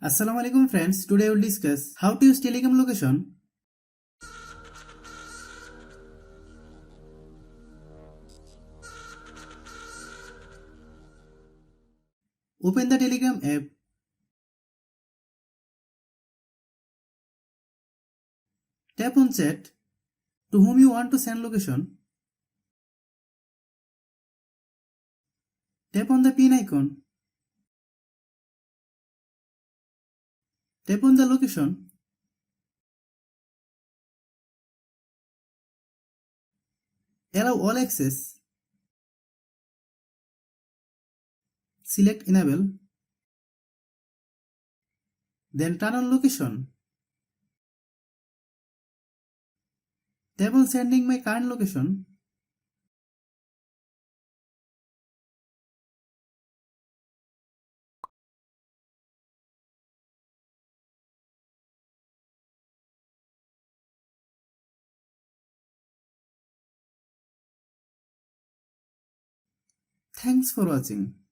Assalamu alaikum friends, today we will discuss how to use Telegram location. Open the Telegram app. Tap on chat to whom you want to send location. Tap on the pin icon. Tap on the location. Allow all access. Select enable. Then turn on location. Tap on sending my current location. Thanks for watching.